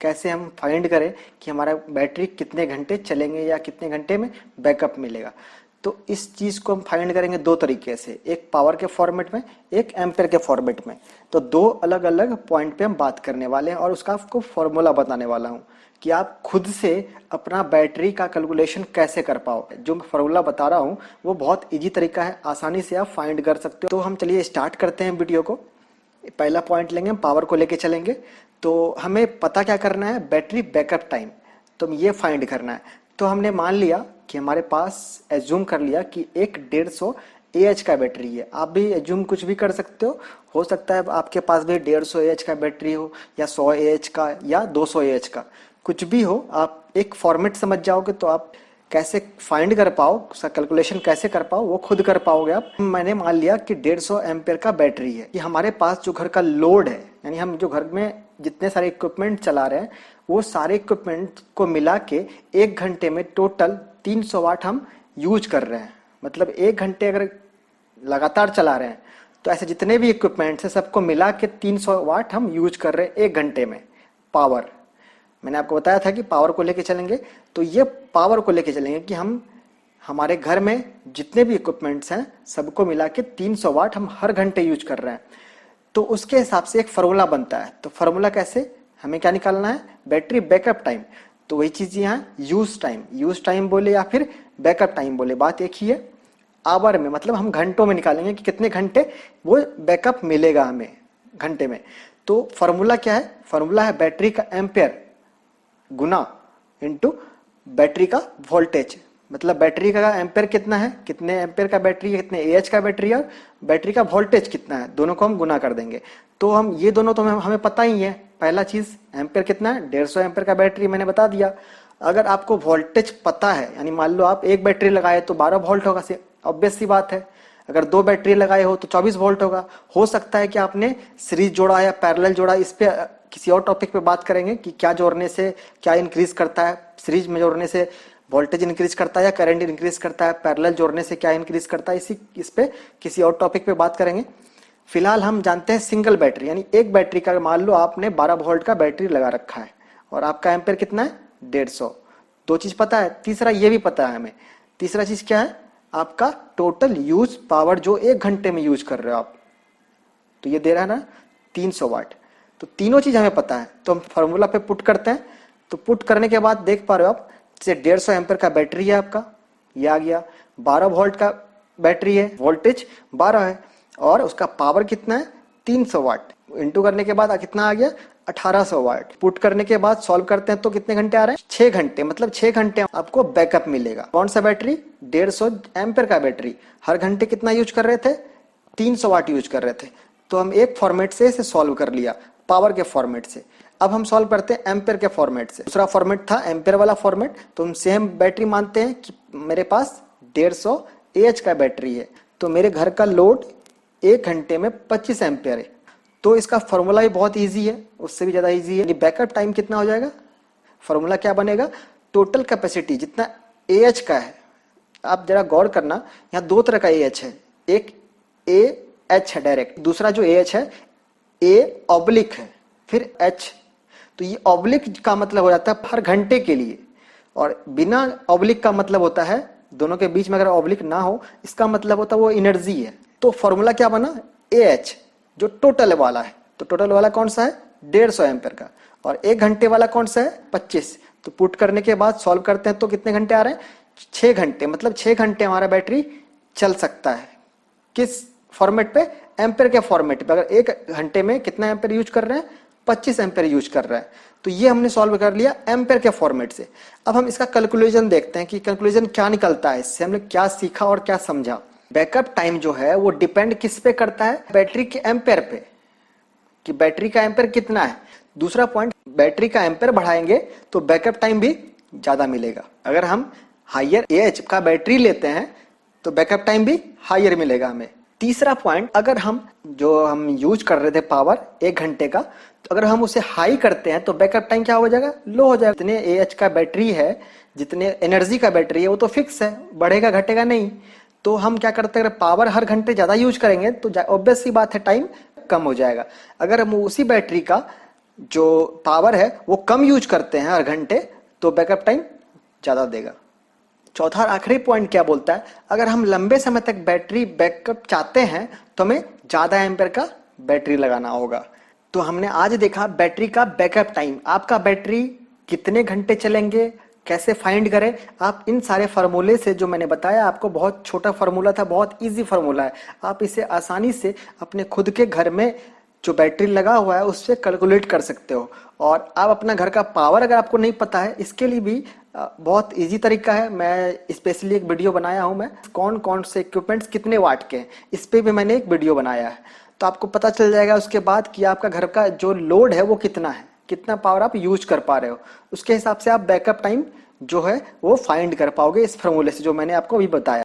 कैसे हम फाइंड करें कि हमारा बैटरी कितने घंटे चलेंगे या कितने घंटे में बैकअप मिलेगा। तो इस चीज को हम फाइंड करेंगे दो तरीके से, एक पावर के फॉर्मेट में, एक एम्पेयर के फॉर्मेट में। तो दो अलग अलग पॉइंट पे हम बात करने वाले हैं और उसका आपको फॉर्मूला बताने वाला हूं कि आप खुद से अपना बैटरी का कैलकुलेशन कैसे कर पाओ। जो मैं फॉर्मूला बता रहा हूं वो बहुत इजी तरीका है, आसानी से आप फाइंड कर सकते हो। तो हम चलिए स्टार्ट करते हैं वीडियो को। पहला पॉइंट लेंगे, हम पावर को लेके चलेंगे। तो हमें पता क्या करना है, बैटरी बैकअप टाइम। तो ये फाइंड करना है। तो हमने मान लिया कि हमारे पास, एज्यूम कर लिया कि एक 150 AH का बैटरी है। आप भी एज्यूम कुछ भी कर सकते हो सकता है आपके पास भी 150 AH का बैटरी हो या 100 AH का या 200 AH का, कुछ भी हो। आप एक फॉर्मेट समझ जाओगे तो आप कैसे फाइंड कर पाओ, उसका कैलकुलेशन कैसे कर पाओ वो खुद कर पाओगे आप। मैंने मान लिया कि 150 एम्पेयर का बैटरी है कि हमारे पास जो घर का लोड है, यानी हम जो घर में जितने सारे इक्विपमेंट चला रहे हैं वो सारे इक्विपमेंट को मिला के 1 घंटे में टोटल 300 वाट हम यूज कर रहे हैं। मतलब 1 घंटे अगर लगातार चला रहे हैं तो ऐसे जितने भी इक्विपमेंट्स हैं सबको मिला के 300 वाट हम यूज कर रहे हैं 1 घंटे में पावर। मैंने आपको बताया था कि पावर को लेके चलेंगे, तो ये पावर को लेके चलेंगे कि हम हमारे घर में जितने भी इक्विपमेंट्स हैं सबको मिला के 300 वाट हम हर घंटे यूज कर रहे हैं। तो उसके हिसाब से एक फार्मूला बनता है। तो फार्मूला कैसे, हमें क्या निकालना है, बैटरी बैकअप टाइम। तो वही चीज यहाँ यूज टाइम बोले या फिर बैकअप टाइम बोले, बात एक ही है। आवर में मतलब हम घंटों में निकालेंगे कि कितने घंटे वो बैकअप मिलेगा हमें घंटे में। तो फार्मूला क्या है, फार्मूला है बैटरी का एम्पेयर गुना इनटू बैटरी का वोल्टेज। मतलब बैटरी का एम्पेयर कितना है, कितने एम्पेयर का बैटरी है, कितने AH का बैटरी है, और बैटरी का वोल्टेज कितना है, दोनों को हम गुना कर देंगे। तो हम ये दोनों तो हमें पता ही है। पहला चीज एम्पेयर कितना है, 150 एम्पेयर का बैटरी मैंने बता दिया। अगर आपको वोल्टेज पता है, यानी मान लो आप एक बैटरी लगाए तो 12 वोल्ट होगा, ऑब्वियस सी बात है। अगर 2 बैटरी लगाए हो तो 24 वोल्ट होगा। हो सकता है कि आपने सीरीज जोड़ा या पैरेलल जोड़ा, इस पे किसी और टॉपिक पे बात करेंगे कि क्या जोड़ने से क्या इंक्रीज करता है, सीरीज में जोड़ने से वोल्टेज इंक्रीज करता है या करंट इंक्रीज करता है, पैरेलल जोड़ने से क्या इंक्रीज करता है, इस पे किसी और टॉपिक पे बात करेंगे। फिलहाल हम जानते हैं सिंगल बैटरी, यानी एक बैटरी का, मान लो आपने 12 वोल्ट का बैटरी लगा रखा है और आपका एम्पेयर कितना है 150। दो चीज पता है, तीसरा ये भी पता है हमें। तीसरा चीज क्या है, आपका टोटल यूज पावर जो 1 घंटे में यूज कर रहे हो आप, तो ये दे रहा है ना 300 वाट। तो तीनों चीज हमें पता है, तो हम फार्मूला पे पुट करते हैं। तो पुट करने के बाद देख पा रहे हो आप, जैसे 150 एम्पेयर का बैटरी है आपका, ये आ गया। 12 वोल्ट का बैटरी है, वोल्टेज 12 है, और उसका पावर कितना है 300 वाट। इंटू करने के बाद कितना आ गया 1800 वाट। पुट करने के बाद सॉल्व करते हैं तो कितने घंटे आ रहे हैं 6 घंटे। मतलब 6 घंटे आपको बैकअप मिलेगा। कौन सा बैटरी, 150 एम्पेयर का बैटरी। हर घंटे कितना यूज कर रहे थे, 300 वाट यूज कर रहे थे। तो हम एक फॉर्मेट से इसे सॉल्व कर लिया, पावर के फॉर्मेट से। अब हम सॉल्व करते हैं एम्पेयर के फॉर्मेट से। दूसरा फॉर्मेट था एम्पेयर वाला फॉर्मेट, तो हम सेम बैटरी मानते हैं कि मेरे पास 150 AH का बैटरी है, तो मेरे घर का लोड 1 घंटे में 25 एम्पेयर है। तो इसका फॉर्मूला भी बहुत इजी है, उससे भी ज्यादा इजी है। बैकअप टाइम कितना हो जाएगा, फॉर्मूला क्या बनेगा, टोटल कैपेसिटी जितना AH का है। आप जरा गौर करना, यहाँ दो तरह का AH है, एक AH है डायरेक्ट, दूसरा जो AH है A ऑब्लिक है, फिर H। तो ये ऑब्लिक का मतलब हो जाता है हर घंटे के लिए, और बिना ऑब्लिक का मतलब होता है, दोनों के बीच में अगर ऑब्लिक ना हो इसका मतलब होता है वो एनर्जी है। तो फॉर्मूला क्या बना, AH जो टोटल वाला है। तो टोटल वाला कौन सा है 150 एम्पेयर का, और 1 घंटे वाला कौन सा है 25। तो पुट करने के बाद सॉल्व करते हैं तो कितने घंटे आ रहे हैं 6 घंटे। मतलब 6 घंटे हमारा बैटरी चल सकता है। किस फॉर्मेट पे, एम्पेयर के फॉर्मेट पे। अगर 1 घंटे में कितना एम्पेयर यूज कर रहे हैं 25 एम्पेयर यूज कर रहा है। तो ये हमने सॉल्व कर लिया एम्पेयर के फॉर्मेट से। अब हम इसका कैलकुलेशन देखते हैं कि कैलकुलेशन क्या निकलता है, इससे हमने क्या सीखा और क्या समझा। बैकअप टाइम जो है वो डिपेंड किस पे करता है, बैटरी के एम्पेयर पे, कि बैटरी का एम्पेयर कितना है। दूसरा पॉइंट, बैटरी का एम्पेयर बढ़ाएंगे तो बैकअप टाइम भी ज्यादा मिलेगा। अगर हम हायर AH का बैटरी लेते हैं तो बैकअप टाइम भी हायर मिलेगा हमें। तीसरा पॉइंट, अगर हम यूज कर रहे थे पावर 1 घंटे का, तो अगर हम उसे हाई करते हैं तो बैकअप टाइम क्या हो जाएगा, लो हो जाएगा। जितने AH का बैटरी है, जितने एनर्जी का बैटरी है वो तो फिक्स है, बढ़ेगा घटेगा नहीं। तो हम क्या करते हैं, अगर पावर हर घंटे ज्यादा यूज करेंगे तो ऑब्वियस सी बात है टाइम कम हो जाएगा। अगर हम उसी बैटरी का जो पावर है वो कम यूज करते हैं हर घंटे, तो बैकअप टाइम ज़्यादा देगा। चौथा और आखिरी पॉइंट क्या बोलता है, अगर हम लंबे समय तक बैटरी बैकअप चाहते हैं तो हमें ज़्यादा एम्पेयर का बैटरी लगाना होगा। तो हमने आज देखा बैटरी का बैकअप टाइम, आपका बैटरी कितने घंटे चलेंगे, कैसे फाइंड करें। आप इन सारे फार्मूले से, जो मैंने बताया आपको, बहुत छोटा फार्मूला था, बहुत इजी फार्मूला है, आप इसे आसानी से अपने खुद के घर में जो बैटरी लगा हुआ है उससे कैलकुलेट कर सकते हो। और आप अपना घर का पावर अगर आपको नहीं पता है, इसके लिए भी बहुत इजी तरीका है। मैं स्पेशली एक वीडियो बनाया हूं, मैं कौन कौन से इक्विपमेंट्स कितने वाट के हैं इस पे भी मैंने एक वीडियो बनाया है। तो आपको पता चल जाएगा उसके बाद कि आपका घर का जो लोड है वो कितना है, कितना पावर आप यूज कर पा रहे हो। उसके हिसाब से आप बैकअप टाइम जो है वो फाइंड कर पाओगे इस फॉर्मूले से जो मैंने आपको अभी बताया।